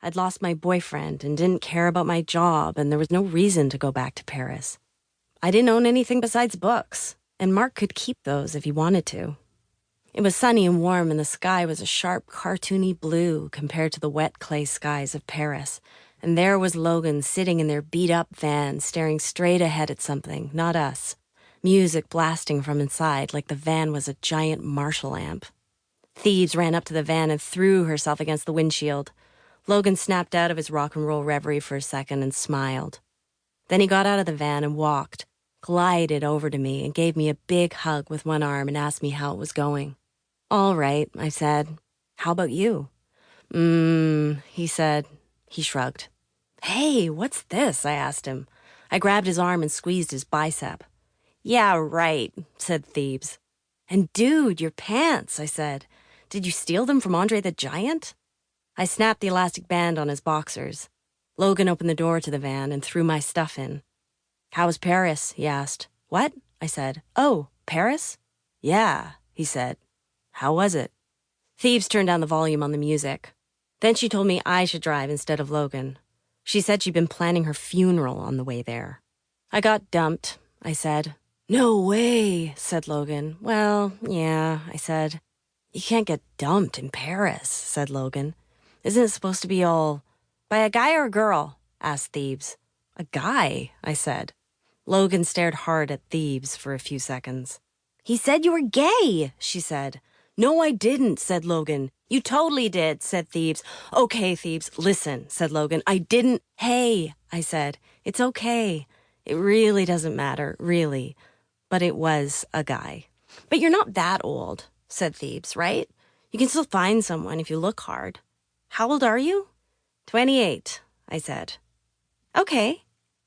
I'd lost my boyfriend and didn't care about my job, and there was no reason to go back to Paris. I didn't own anything besides books, and Marc could keep those if he wanted to. It was sunny and warm, and the sky was a sharp, cartoony blue compared to the wet clay skies of Paris. And there was Logan sitting in their beat-up van, staring straight ahead at something, not us. Music blasting from inside like the van was a giant Marshall amp. Thebes ran up to the van and threw herself against the windshield. Logan snapped out of his rock and roll reverie for a second and smiled. Then he got out of the van and walked, glided over to me and gave me a big hug with one arm and asked me how it was going. "All right," I said. "How about you?" He said. He shrugged. "Hey, what's this?" I asked him. I grabbed his arm and squeezed his bicep. "Yeah, right," said Thebes. "And dude, your pants," I said. "Did you steal them from Andre the Giant?" I snapped the elastic band on his boxers. Logan opened the door to the van and threw my stuff in. "How was Paris?" he asked. "What?" I said. "Oh, Paris?" "Yeah," he said. "How was it?" Thebes turned down the volume on the music. Then she told me I should drive instead of Logan. She said she'd been planning her funeral on the way there. "I got dumped," I said. "No way," said Logan. "Well, yeah," I said. "You can't get dumped in Paris," said Logan. "Isn't it supposed to be all..." "By a guy or a girl?" asked Thebes. "A guy," I said. Logan stared hard at Thebes for a few seconds. "He said you were gay," she said. "No, I didn't," said Logan. "You totally did," said Thebes. "Okay, Thebes, listen," said Logan. "I didn't..." "Hey," I said. "It's okay. It really doesn't matter, really." But it was a guy. "But you're not that old," said Thebes, "right? You can still find someone if you look hard." "How old are you?" 28, I said. "Okay,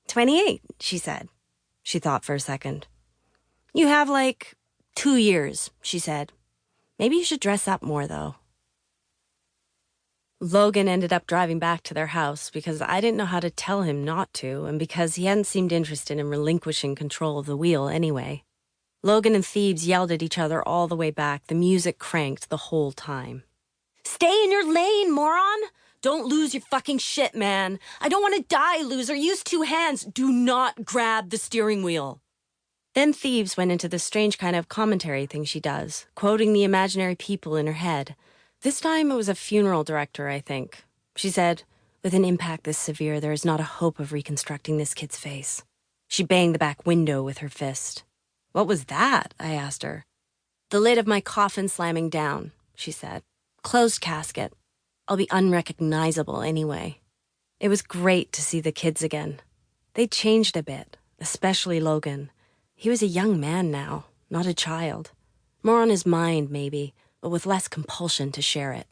28, she said. She thought for a second. "You have, 2 years, she said. Maybe you should dress up more, though." Logan ended up driving back to their house because I didn't know how to tell him not to, and because he hadn't seemed interested in relinquishing control of the wheel anyway. Logan and Thebes yelled at each other all the way back, the music cranked the whole time. "Stay in your lane, moron! Don't lose your fucking shit, man! I don't want to die, loser! Use 2 hands! Do not grab the steering wheel!" Then Thebes went into the strange kind of commentary thing she does, quoting the imaginary people in her head. This time it was a funeral director, I think. She said, "With an impact this severe, there is not a hope of reconstructing this kid's face." She banged the back window with her fist. "What was that?" I asked her. "The lid of my coffin slamming down," she said. "Closed casket. I'll be unrecognizable anyway." It was great to see the kids again. They'd changed a bit, especially Logan. He was a young man now, not a child. More on his mind, maybe, but with less compulsion to share it.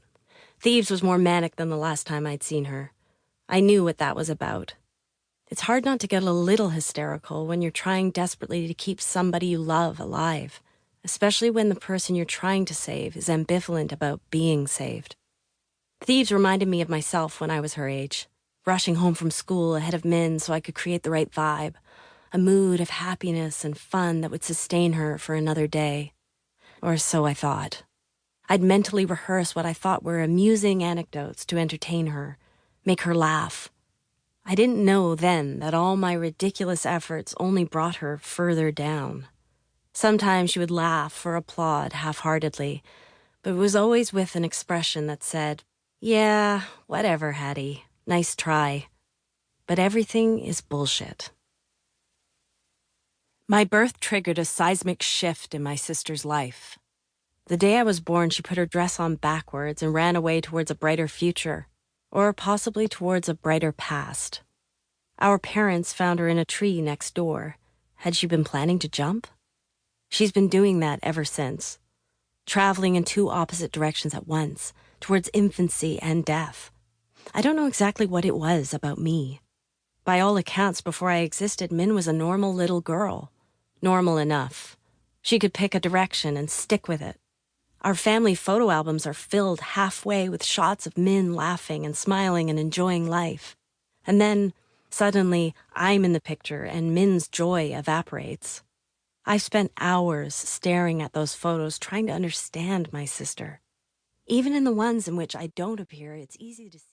Thebes was more manic than the last time I'd seen her. I knew what that was about. It's hard not to get a little hysterical when you're trying desperately to keep somebody you love alive, especially when the person you're trying to save is ambivalent about being saved. Thebes reminded me of myself when I was her age, rushing home from school ahead of Min so I could create the right vibe, a mood of happiness and fun that would sustain her for another day. Or so I thought. I'd mentally rehearse what I thought were amusing anecdotes to entertain her, make her laugh. I didn't know then that all my ridiculous efforts only brought her further down. Sometimes she would laugh or applaud half-heartedly, but it was always with an expression that said, "Yeah, whatever, Hattie. Nice try. But everything is bullshit." My birth triggered a seismic shift in my sister's life. The day I was born, she put her dress on backwards and ran away towards a brighter future, or possibly towards a brighter past. Our parents found her in a tree next door. Had she been planning to jump? She's been doing that ever since, traveling in 2 opposite directions at once, towards infancy and death. I don't know exactly what it was about me. By all accounts, before I existed, Min was a normal little girl. Normal enough. She could pick a direction and stick with it. Our family photo albums are filled halfway with shots of Min laughing and smiling and enjoying life. And then, suddenly, I'm in the picture and Min's joy evaporates. I've spent hours staring at those photos trying to understand my sister. Even in the ones in which I don't appear, it's easy to see.